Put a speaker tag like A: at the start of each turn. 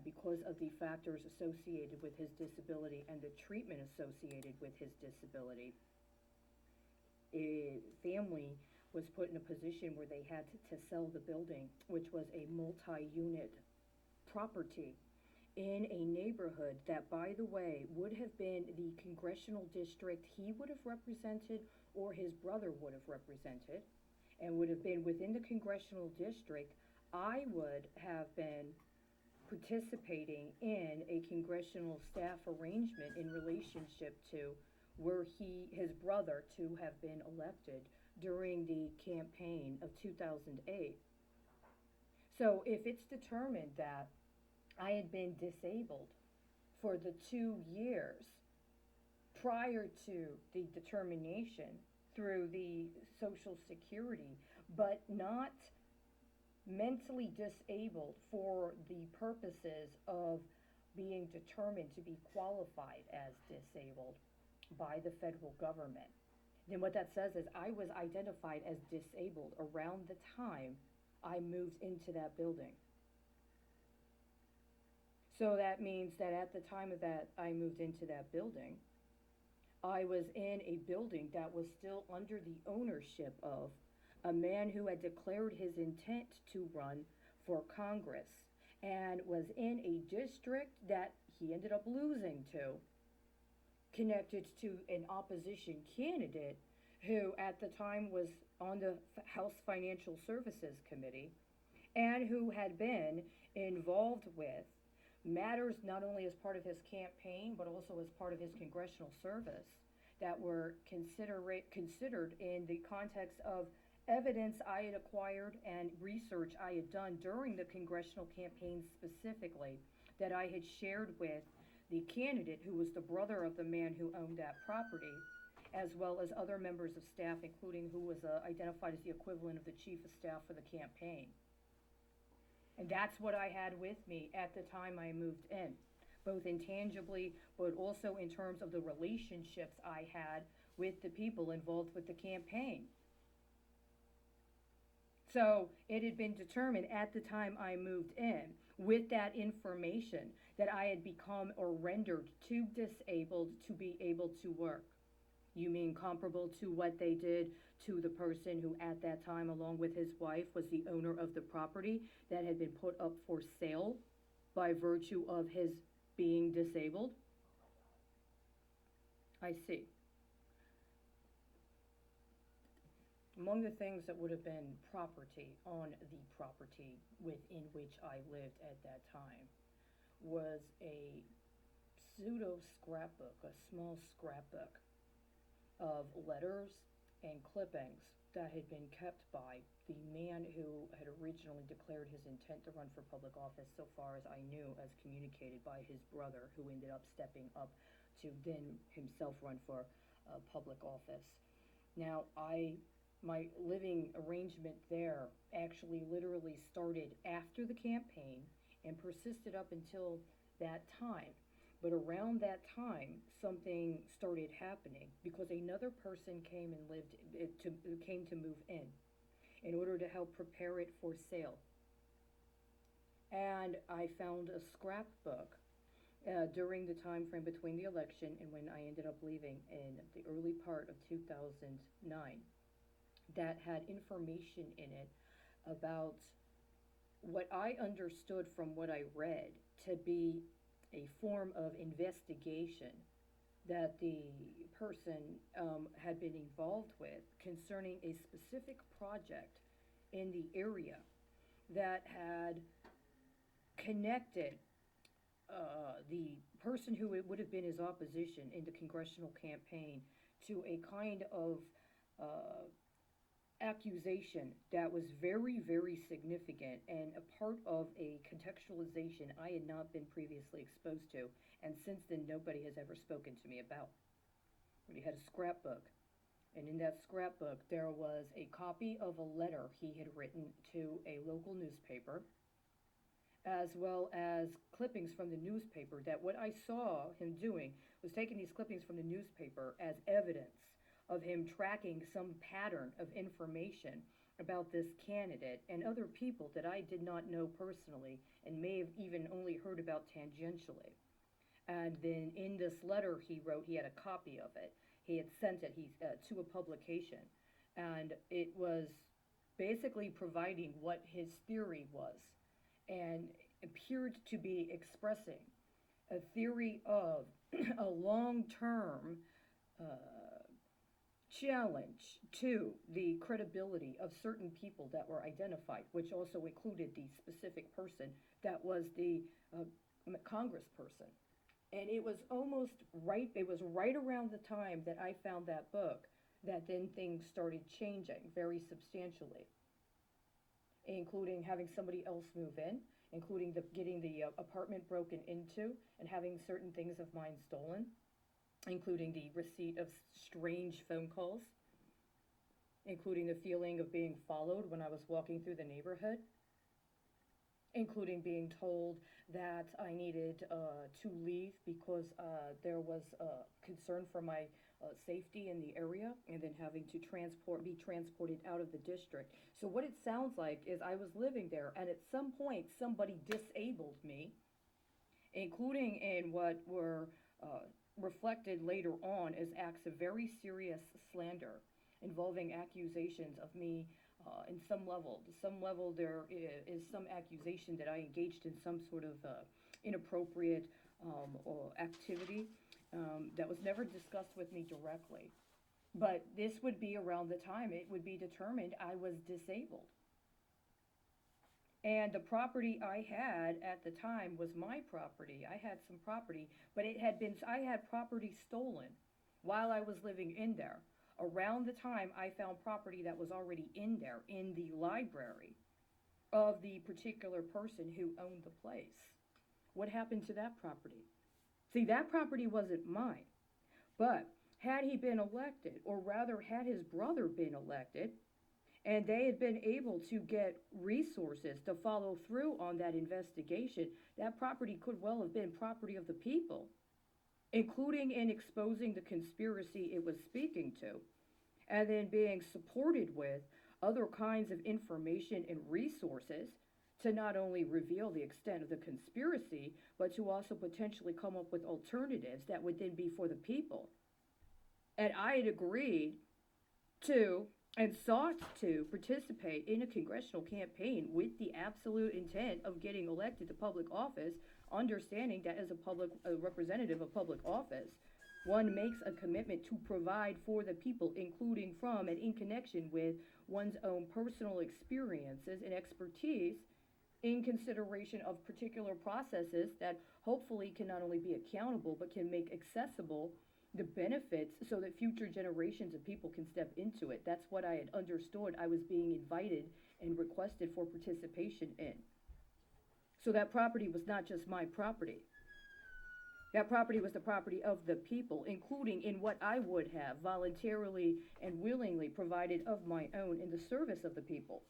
A: had because of the factors associated with his disability and the treatment associated with his disability. Family was put in a position where they had to sell the building, which was a multi-unit property in a neighborhood that, by the way, would have been the congressional district he would have represented or his brother would have represented, and would have been within the congressional district. I would have been participating in a congressional staff arrangement in relationship to were his brother to have been elected during the campaign of 2008. So if it's determined that I had been disabled for the 2 years prior to the determination through the Social Security, but not mentally disabled for the purposes of being determined to be qualified as disabled by the federal government, then what that says is I was identified as disabled around the time I moved into that building. So that means that at the time of that I moved into that building, I was in a building that was still under the ownership of a man who had declared his intent to run for Congress and was in a district that he ended up losing to, connected to an opposition candidate who at the time was on the House Financial Services Committee and who had been involved with matters not only as part of his campaign but also as part of his congressional service that were considered in the context of evidence I had acquired and research I had done during the congressional campaign specifically that I had shared with the candidate who was the brother of the man who owned that property, as well as other members of staff, including who was identified as the equivalent of the chief of staff for the campaign. And that's what I had with me at the time I moved in, both intangibly, but also in terms of the relationships I had with the people involved with the campaign. So it had been determined at the time I moved in with that information that I had become or rendered too disabled to be able to work. You mean comparable to what they did to the person who at that time, along with his wife, was the owner of the property that had been put up for sale by virtue of his being disabled? I see. Among the things that would have been property on the property within which I lived at that time was a pseudo scrapbook, a small scrapbook of letters and clippings that had been kept by the man who had originally declared his intent to run for public office, so far as I knew, as communicated by his brother, who ended up stepping up to then himself run for public office. Now, my living arrangement there actually literally started after the campaign and persisted up until that time. But around that time, something started happening because another person came to move in order to help prepare it for sale. And I found a scrapbook during the time frame between the election and when I ended up leaving in the early part of 2009 that had information in it about what I understood from what I read to be a form of investigation that the person had been involved with concerning a specific project in the area that had connected the person who would have been his opposition in the congressional campaign to a kind of accusation that was very, very significant and a part of a contextualization I had not been previously exposed to, and since then nobody has ever spoken to me about. But he had a scrapbook, and in that scrapbook there was a copy of a letter he had written to a local newspaper, as well as clippings from the newspaper that what I saw him doing was taking these clippings from the newspaper as evidence of him tracking some pattern of information about this candidate and other people that I did not know personally and may have even only heard about tangentially. And then in this letter he wrote, he had a copy of it. He had sent it to a publication, and it was basically providing what his theory was, and appeared to be expressing a theory of a long-term uh, challenge to the credibility of certain people that were identified, which also included the specific person that was the uh, congressperson. And it was almost right, it was right around the time that I found that book that then things started changing very substantially, including having somebody else move in, including getting the apartment broken into, and having certain things of mine stolen, including the receipt of strange phone calls, including the feeling of being followed when I was walking through the neighborhood, including being told that I needed to leave because there was concern for my safety in the area, and then having to be transported out of the district. So what it sounds like is I was living there, and at some point somebody disabled me, including in what were reflected later on as acts of very serious slander involving accusations of me in some level. To some level, there is some accusation that I engaged in some sort of inappropriate or activity that was never discussed with me directly. But this would be around the time it would be determined I was disabled. And the property I had at the time was my property. I had some property, but I had property stolen while I was living in there. Around the time I found property that was already in there, in the library of the particular person who owned the place. What happened to that property? See, that property wasn't mine. But had he been elected, or rather had his brother been elected, and they had been able to get resources to follow through on that investigation, that property could well have been property of the people, including in exposing the conspiracy it was speaking to, and then being supported with other kinds of information and resources to not only reveal the extent of the conspiracy, but to also potentially come up with alternatives that would then be for the people. And I had agreed to and sought to participate in a congressional campaign with the absolute intent of getting elected to public office, understanding that as a representative of public office, one makes a commitment to provide for the people, including from and in connection with one's own personal experiences and expertise, in consideration of particular processes that hopefully can not only be accountable but can make accessible the benefits so that future generations of people can step into it. That's what I had understood I was being invited and requested for participation in. So that property was not just my property. That property was the property of the people, including in what I would have voluntarily and willingly provided of my own in the service of the people.